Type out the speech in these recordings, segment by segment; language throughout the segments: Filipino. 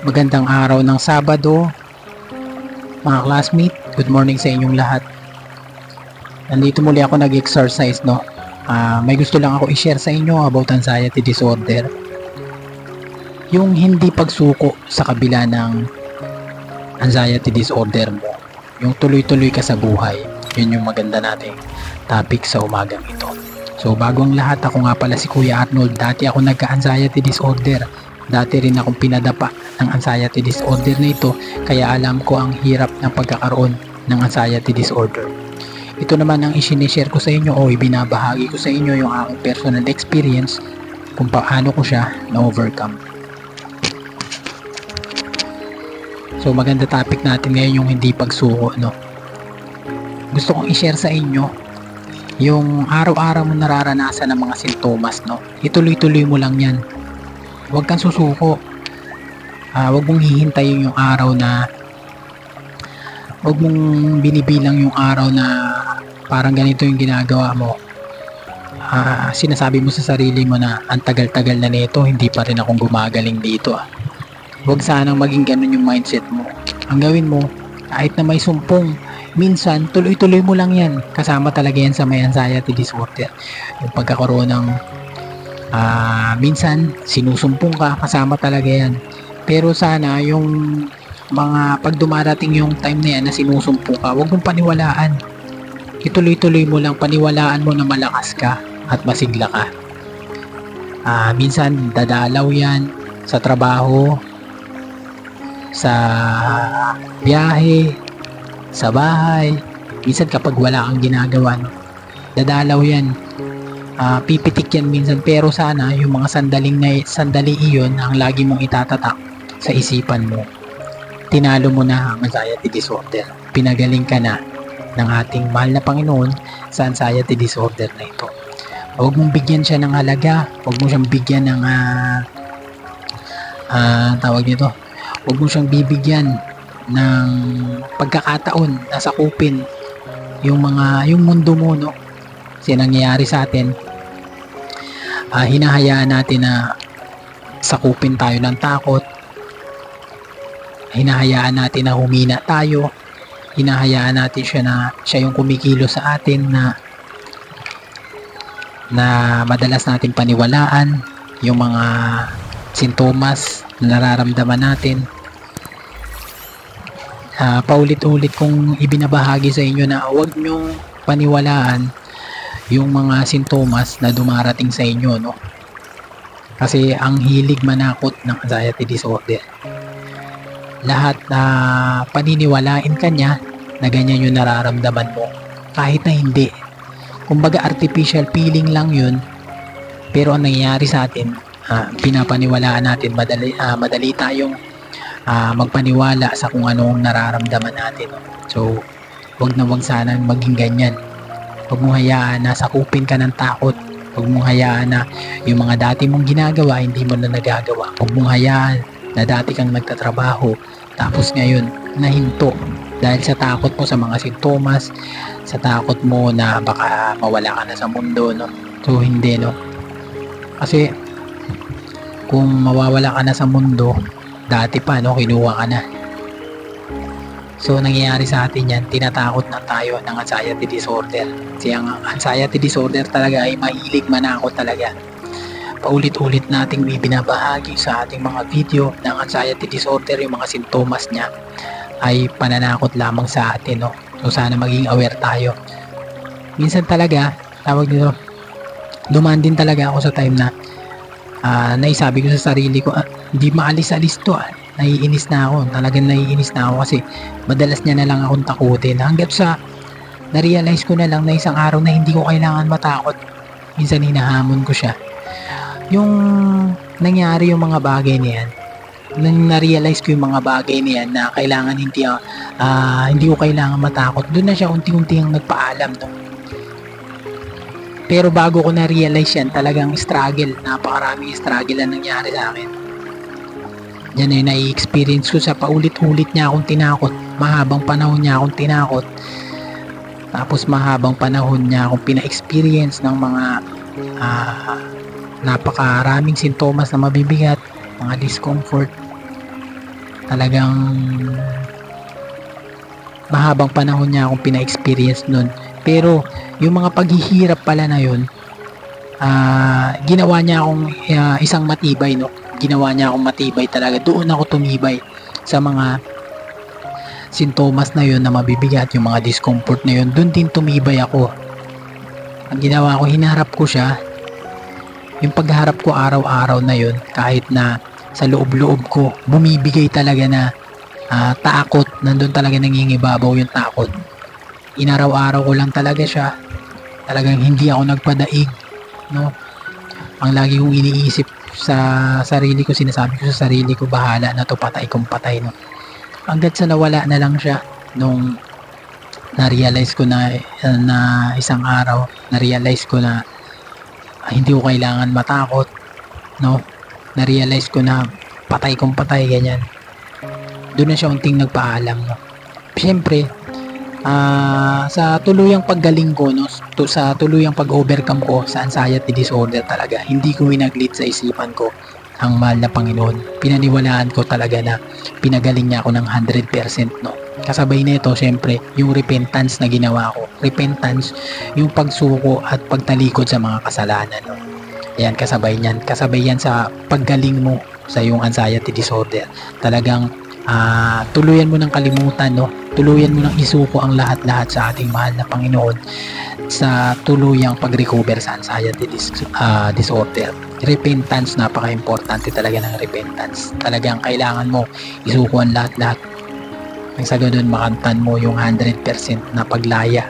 Magandang araw ng Sabado, mga classmate. Good morning sa inyong lahat. Nandito muli ako nag-exercise, no? May gusto lang ako i-share sa inyo about anxiety disorder. Yung hindi pagsuko sa kabila ng anxiety disorder mo. Yung tuloy-tuloy ka sa buhay. Yun yung maganda nating topic sa umagang ito. So bago ang lahat, ako nga pala si Kuya Arnold. Dati ako nagka-anxiety disorder. Dati rin akong pinadapa ng anxiety disorder na ito, kaya alam ko ang hirap ng pagkakaroon ng anxiety disorder. Ito naman ang isinishare ko sa inyo o ibinabahagi ko sa inyo yung aking personal experience kung paano ko siya na-overcome. So maganda topic natin ngayon yung hindi pagsuko, no? Gusto kong i-share sa inyo yung araw-araw mo nararanasan ng mga sintomas, no? Ituloy-tuloy mo lang yan. Huwag kang susuko. Huwag mong hihintayin yung araw na huwag mong binibilang yung araw na parang ganito yung ginagawa mo. Sinasabi mo sa sarili mo na ang tagal-tagal na nito, hindi pa rin akong gumagaling dito. Huwag sanang maging ganun yung mindset mo. Ang gawin mo, kahit na may sumpong, minsan tuloy-tuloy mo lang yan. Kasama talaga yan sa may anxiety disorder. Yung pagkakaroon ng minsan sinusumpong ka, kasama talaga yan. Pero sana yung mga pag dumarating yung time na yan na sinusumpong ka, huwag mong paniwalaan. Ituloy-tuloy mo lang, paniwalaan mo na malakas ka at masigla ka. Minsan dadalaw yan sa trabaho, sa biyahe, sa bahay. Minsan kapag wala kang ginagawa, dadalaw yan. Pipitik yan minsan, pero sana yung mga sandali iyon ang lagi mong itatatak sa isipan mo. Tinalo mo na ang anxiety disorder. Pinagaling ka na ng ating mahal na Panginoon sa anxiety disorder na ito. Huwag mong bigyan siya ng halaga. Huwag mo siyang bigyan ng tawag nito. Huwag mo siyang bibigyan ng pagkakataon na sakupin yung mundo mo, no? Kasi nangyayari sa atin, hinahayaan natin na sakupin tayo ng takot, hinahayaan natin na humina tayo, hinahayaan natin siya yung kumikilo sa atin na madalas nating paniwalaan yung mga sintomas na nararamdaman natin. Paulit-ulit kong ibinabahagi sa inyo na huwag nyong paniwalaan yung mga sintomas na dumarating sa inyo, no? Kasi ang hilig manakot ng anxiety disorder. Lahat na paniniwalain ka niya na ganyan yung nararamdaman mo, kahit na hindi. Kumbaga artificial feeling lang yun, pero ang nangyayari sa atin, pinapaniwalaan natin, madali tayong magpaniwala sa kung anong nararamdaman natin, no? So wag sana maging ganyan. Huwag mong hayaan na sakupin ka ng takot. Huwag mong hayaan na yung mga dati mong ginagawa, hindi mo na nagagawa. Huwag mong hayaan na dati kang nagtatrabaho, tapos ngayon nahinto dahil sa takot mo sa mga sintomas, sa takot mo na baka mawala ka na sa mundo, no? So hindi, no? Kasi kung mawawala ka na sa mundo, dati pa, no, kinuha ka na. So nangyayari sa atin yan, tinatakot na tayo ng anxiety disorder. Kasi ang anxiety disorder talaga ay mahilig manakot talaga. Paulit-ulit nating ibinabahagi sa ating mga video ng anxiety disorder, yung mga sintomas niya ay pananakot lamang sa atin, no? So sana maging aware tayo. Minsan talaga, tawag dito, dumaan din talaga ako sa time na naisabi ko sa sarili ko, hindi maalis-alis to, naiinis na ako, talagang naiinis na ako kasi madalas niya na lang akong takutin hanggat sa na-realize ko na lang na isang araw na hindi ko kailangan matakot. Minsan hinahamon ko siya. Yung nangyari yung mga bagay na yan, nang na-realize ko yung mga bagay na yan na kailangan hindi ko kailangan matakot, doon na siya unti-unti ang nagpaalam, no? Pero bago ko na-realize yan, talagang struggle, napakaraming struggle ang nangyari sa akin. Yan ay nai-experience ko sa paulit-ulit niya akong tinakot. Mahabang panahon niya akong tinakot. Tapos mahabang panahon niya akong pina-experience ng mga napakaraming sintomas na mabibigat, mga mga discomfort. Talagang mahabang panahon niya akong pina-experience nun. Pero yung mga paghihirap pala na yun, ginawa niya akong isang matibay, no? Ginawa niya akong matibay talaga. Doon ako tumibay sa mga sintomas na yun na mabibigat, yung mga discomfort na yun. Doon din tumibay ako. Ang ginawa ko, hinarap ko siya. Yung pagharap ko araw-araw na yun, kahit na sa loob-loob ko, bumibigay talaga na takot. Nandun talaga nangingibabaw yung takot. Inaraw-araw ko lang talaga siya. Talagang hindi ako nagpadaig, no? Ang lagi kong iniisip sa sarili ko, sinasabi ko sa sarili ko, bahala na to, patay kung patay, no? Hanggat sa nawala na lang siya nung na-realize ko na isang araw, na-realize ko na hindi ko kailangan matakot, no? Na-realize ko na patay kung patay, ganyan. Doon na siya unting nagpaalam, no? Siyempre, sa tuluyang paggaling ko, no? Sa tuluyang pag-overcome ko sa anxiety disorder talaga, hindi ko winaglit sa isipan ko ang mahal na Panginoon. Pinaniwalaan ko talaga na pinagaling niya ako ng 100%, no? Kasabay nito, siyempre, yung repentance na ginawa ko. Repentance, yung pagsuko at pagtalikod sa mga kasalanan, no? Ayan, kasabay niyan. Kasabay yan sa paggaling mo sa yung anxiety disorder. Talagang tuluyan mo ng kalimutan, no? Tuluyan mo ng isuko ang lahat-lahat sa ating mahal na Panginoon sa tuluyang pag-recover sa anxiety disorder. Repentance, napaka-importante talaga ng repentance. Talagang kailangan mo isuko ang lahat-lahat. Nang sa ganun, makamtan mo yung 100% na paglaya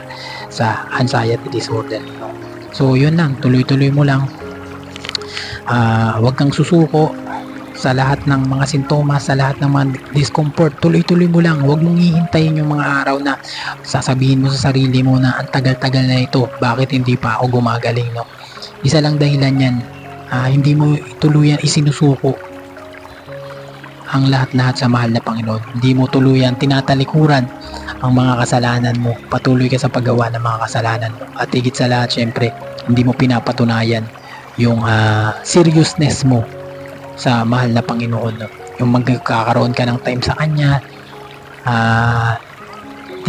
sa anxiety disorder, no? So, yun lang. Tuloy-tuloy mo lang. Huwag kang susuko sa lahat ng mga sintomas, sa lahat ng mga discomfort. Tuloy-tuloy mo lang. Huwag mong hihintayin yung mga araw na sasabihin mo sa sarili mo na ang tagal-tagal na ito, bakit hindi pa ako gumagaling, no? Isa lang dahilan yan. Hindi mo tuluyan isinusuko ang lahat-lahat sa mahal na Panginoon. Hindi mo tuluyan tinatalikuran ang mga kasalanan mo. Patuloy ka sa paggawa ng mga kasalanan mo. At higit sa lahat, syempre, hindi mo pinapatunayan yung seriousness mo sa mahal na Panginoon, no? Yung magkakaroon ka ng time sa Kanya.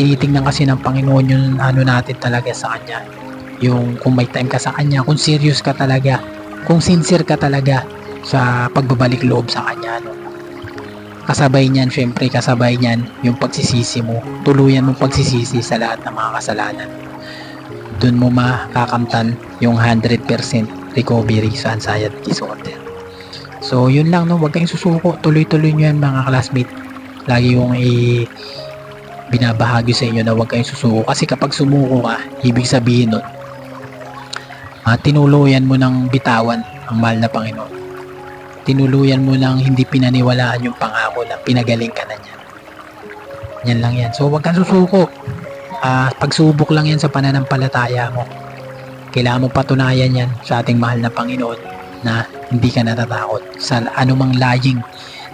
Tinitingnan kasi ng Panginoon yung ano natin talaga sa Kanya. Yung kung may time ka sa Kanya, kung serious ka talaga, kung sincere ka talaga sa pagbabalik loob sa Kanya, no? Kasabay niyan, syempre, kasabay niyan yung pagsisisi mo. Tuluyan mong pagsisisi sa lahat ng mga kasalanan. Doon mo makakamtan yung 100% recovery sa anxiety disorder. So, yun lang, no? Huwag kayong susuko. Tuloy-tuloy nyo yan, mga classmate. Lagi yung binabahagi sa inyo na huwag kayong susuko. Kasi kapag sumuko ka, ibig sabihin nun, tinuluyan mo ng bitawan ang mahal na Panginoon. Tinuluyan mo lang hindi pinaniwalaan yung pangako na pinagaling ka na niya. Yan lang yan. So, huwag kang susuko. Pagsubok lang yan sa pananampalataya mo. Kailangan mo patunayan yan sa ating mahal na Panginoon na hindi ka natatakot sa anumang laying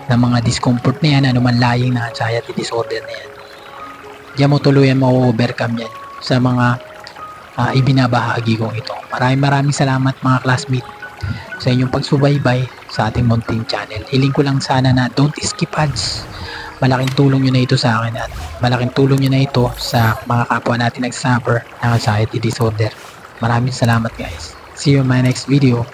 na mga discomfort na yan, anumang laying na anxiety disorder na yan. Diyan mo tuluyan mo overcome yan sa mga ibinabahagi kong ito. Maraming salamat, mga classmate, sa inyong pagsubaybay sa ating munting channel. Hiling ko lang sana na don't skip ads. Malaking tulong nyo na ito sa akin at malaking tulong nyo na ito sa mga kapwa natin nagsuffer ng anxiety disorder. Maraming salamat, guys. See you in my next video.